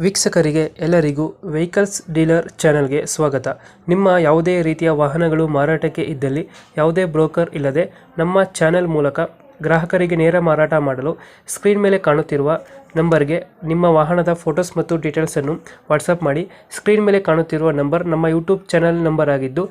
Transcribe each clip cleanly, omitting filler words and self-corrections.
ವೀಕ್ಷಕರಿಗೆ ಎಲ್ಲರಿಗೂ vehicles dealer ಚಾನೆಲ್ಗೆ ಸ್ವಾಗತ. ನಿಮ್ಮ ಯಾವುದೇ ರೀತಿಯ ವಾಹನಗಳು ಮಾರಾಟಕ್ಕೆ ಇದ್ದಲ್ಲಿ ಯಾವುದೇ ಬ್ರೋಕರ್ ಇಲ್ಲದೆ ನಮ್ಮ ಚಾನೆಲ್ ಮೂಲಕ ಗ್ರಾಹಕರಿಗೆ ನೇರ ಮಾರಾಟ ಮಾಡಲು ಸ್ಕ್ರೀನ್ ಮೇಲೆ ಕಾಣುತ್ತಿರುವ ನಂಬರ್ಗೆ ನಿಮ್ಮ ವಾಹನದ ಫೋಟೋಸ್ ಮತ್ತು ಡೀಟೇಲ್ಸನ್ನು ವಾಟ್ಸಪ್ ಮಾಡಿ. ಸ್ಕ್ರೀನ್ ಮೇಲೆ ಕಾಣುತ್ತಿರುವ ನಂಬರ್ ನಮ್ಮ ಯೂಟ್ಯೂಬ್ ಚಾನೆಲ್ ನಂಬರ್ ಆಗಿದ್ದು,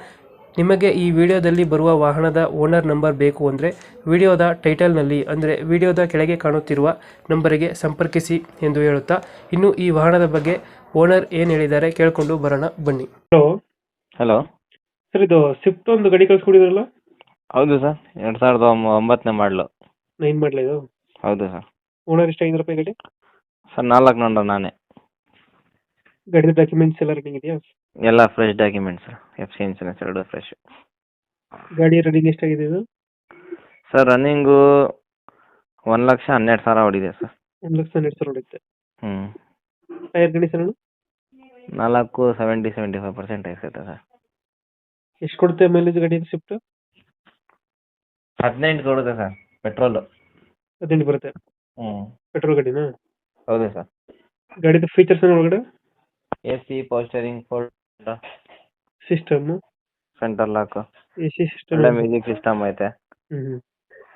ನಿಮಗೆ ಈ ವಿಡಿಯೋದಲ್ಲಿ ಬರುವ ವಾಹನದ ಓನರ್ ನಂಬರ್ ಬೇಕು ಅಂದರೆ ವಿಡಿಯೋದ ಟೈಟಲ್ನಲ್ಲಿ ಅಂದರೆ ವಿಡಿಯೋದ ಕೆಳಗೆ ಕಾಣುತ್ತಿರುವ ನಂಬರಿಗೆ ಸಂಪರ್ಕಿಸಿ ಎಂದು ಹೇಳುತ್ತಾ, ಇನ್ನು ಈ ವಾಹನದ ಬಗ್ಗೆ ಓನರ್ ಏನು ಹೇಳಿದ್ದಾರೆ ಕೇಳಿಕೊಂಡು ಬರೋಣ ಬನ್ನಿ. ಹಲೋ ಹಲೋ ಸರ್, ಇದು ಸ್ವಿಫ್ಟ್ ಒಂದು ಗಾಡಿ ಕಳ್ಸ್ಕೊಡಿದ್ರಲ್ಲ, ಹೌದು ಸರ್, 2009 ಮಾಡಲು. 9 ಮಾಡಲ ಇದು? ಹೌದು ಸರ್. ಓನರ್ ಎಷ್ಟಾಗಿದ್ದಾರೆ ರೂಪಾಯಿ ಗಾಡಿ? ಸರ್ 4 ನಂಬರ್ ನಾನೇ. ಗಾಡಿದ ಡಾಕ್ಯುಮೆಂಟ್ಸ್ ಎಲ್ಲ ರನ್ನಿಂಗ್ ಇದೆಯಾ? ಎಲ್ಲ ಫ್ರೆಶ್ ಡಾಕ್ಯುಮೆಂಟ್ಸ್, FC ಇನ್ಸೂರೆನ್ಸ್ ಎರಡು ಫ್ರೆಶ್. ಗಾಡಿ ರನ್ನಿಂಗ್ ಎಷ್ಟಾಗಿದೆ ಇದು? ಸರ್ ರನ್ನಿಂಗು 1,12,000 ಹೊಡಿದೆ ಸರ್. 1,12,000 ಹೊಡೆಯುತ್ತೆ. ಹ್ಞೂ. ಟೈರ್ ಕಂಡೀಷನ್ 75% ಐತೆ ಸರ್. ಎಷ್ಟು ಕೊಡುತ್ತೆ ಮೈಲೇಜ್ ಗಾಡಿ ಸ್ವಿಫ್ಟ್? 18 ಕೊಡುತ್ತೆ ಸರ್, ಪೆಟ್ರೋಲು. 18 ಬರುತ್ತೆ. ಹ್ಞೂ. ಪೆಟ್ರೋಲ್ ಗಾಡಿನಾ? ಹೌದು ಸರ್. ಗಾಡಿದ ಫೀಚರ್ಸ್ ಒಳಗಡೆ AC, power steering, system, centre lock, AC system, ಒಳ್ಳೆ ಮ್ಯೂಸಿಕ್ ಸಿಸ್ಟಮ್ ಐತೆ, ಹ್ಮ್,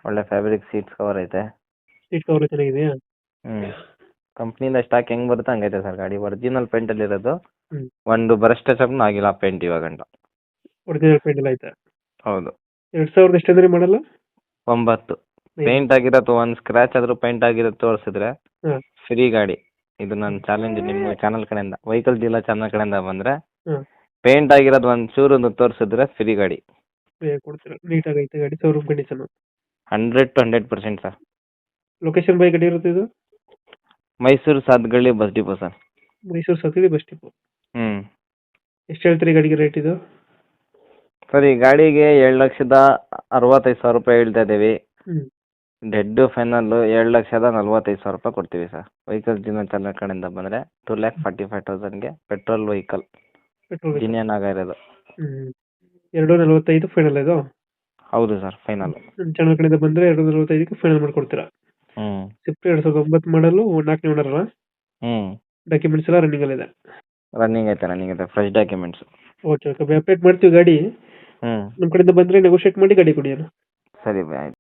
ಒಳ್ಳೆ ಫ್ಯಾಬ್ರಿಕ್ ಸೀಟ್ಸ್ ಕವರ್ ಐತೆ. ಸೀಟ್ ಕವರ್ ಚೆನ್ನಾಗಿದೆಯಾ? ಹ್ಞೂ. ಕಂಪ್ನಿಯಿಂದ ಸ್ಟಾಕ್ ಹೆಂಗೆ ಬರುತ್ತೆ ಹಂಗೈತೆ ಸರ್ ಗಾಡಿ. ಒರಿಜಿನಲ್ ಪೇಂಟಲ್ಲಿ ಇರೋದು. ಹ್ಮ್. ಒಂದು ಬ್ರಷ್ ಟಚಪ್ನೂ ಆಗಿಲ್ಲ ಪೇಂಟ್ ಇವಾಗಂಟ. ಒರಿಜಿನಲ್ ಪೇಂಟ್ ಎಲ್ಲ ಐತೆ? ಹೌದು. 2000 ಎಷ್ಟಂದ್ರೆ ಮಾಡಲ್ಲ? 9. ಪೇಂಟ್ ಆಗಿರತ್ತು, ಒಂದು ಸ್ಕ್ರಾಚ್ ಆದರೂ ಪೇಂಟ್ ಆಗಿರೋದು ತೋರಿಸಿದ್ರೆ ಹಾಂ, ಫ್ರೀ ಗಾಡಿ. ಇದು ನನ್ನ ಚಾಲೆಂಜ್ ನಿಮ್ಮ ಚಾನಲ್ ಕಡೆಯಿಂದ, ವೆಹಿಕಲ್ ಡೀಲರ್ ಚಾನಲ್ ಕಡೆಯಿಂದ ಬಂದರೆ ಹಾಂ, ಪೇಂಟ್ ಆಗಿರೋದು ಒಂದು ಚೂರು ತೋರಿಸಿದ್ರೆ ಫ್ರೀ ಗಾಡಿ. ಕೊಡ್ತೀರಾ? ನೀಟಾಗಿ ಐತೆ ಗಾಡಿ, showroom condition? 100 to 100% sir. Location ಬೈ ಗಾಡಿ ಇರುತ್ತೆ ಇದು? Mysuru Sathagalli bus depot sir. Mysuru ಸತಿದೆ ಬಸ್ ಡಿಪೋ. ಹ್ಞೂ. ಎಷ್ಟು ಹೇಳ್ತೀರಿ ಗಾಡಿಗೆ ರೇಟ್ ಇದು? ಸರ್ ಈ ಗಾಡಿಗೆ 7,65,000 ರೂಪಾಯಿ ಹೇಳ್ತಾ ಇದ್ದೀವಿ. ಹ್ಞೂ. ಡೆಡ್ ಫೈನಲ್ಲು 7,45,000 ರೂಪಾಯಿ ಕೊಡ್ತೀವಿ ಸರ್. ವೆಹಿಕಲ್ ಜಿನ ಚಾನಲ್ ಕಡೆಯಿಂದ ಬಂದರೆ 2,45,000ಗೆ ಪೆಟ್ರೋಲ್ ವೆಹಿಕಲ್, ಪೆಟ್ರೋಲ್ ಜಿನಿಯನ್ ಆಗಿರೋದು. ಹ್ಞೂ. 2,45 ಫೈನಲ್ ಇದು? ಹೌದು ಸರ್, ಫೈನಲ್. ನಮ್ಮ ಚಾನಲ್ ಕಡೆಯಿಂದ ಬಂದರೆ 2,45ಕ್ಕೆ ಫೈನಲ್ ಮಾಡಿಕೊಡ್ತೀರಾ? ಹ್ಞೂ. ಸ್ವಿಫ್ಟ್ 2009 ಮಾಡಲು, 4ನೇ ಓನರ್ ಅಲ್ಲ? ಹ್ಞೂ. ಡಾಕ್ಯುಮೆಂಟ್ಸ್ ಎಲ್ಲ ರನ್ನಿಂಗಲ್ಲಿದೆ? ರನ್ನಿಂಗ್ ಐತೆ fresh documents. Okay okay, update ಮಾಡ್ತೀವಿ ಗಾಡಿ. ಹ್ಞೂ. ನಮ್ಮ ಕಡೆಯಿಂದ ಬಂದರೆ ನೆಗೋಷಿಯೇಟ್ ಮಾಡಿ ಗಾಡಿ ಕೊಡಿ ಅಣ್ಣ. ಸರಿ ಬಾಯ್.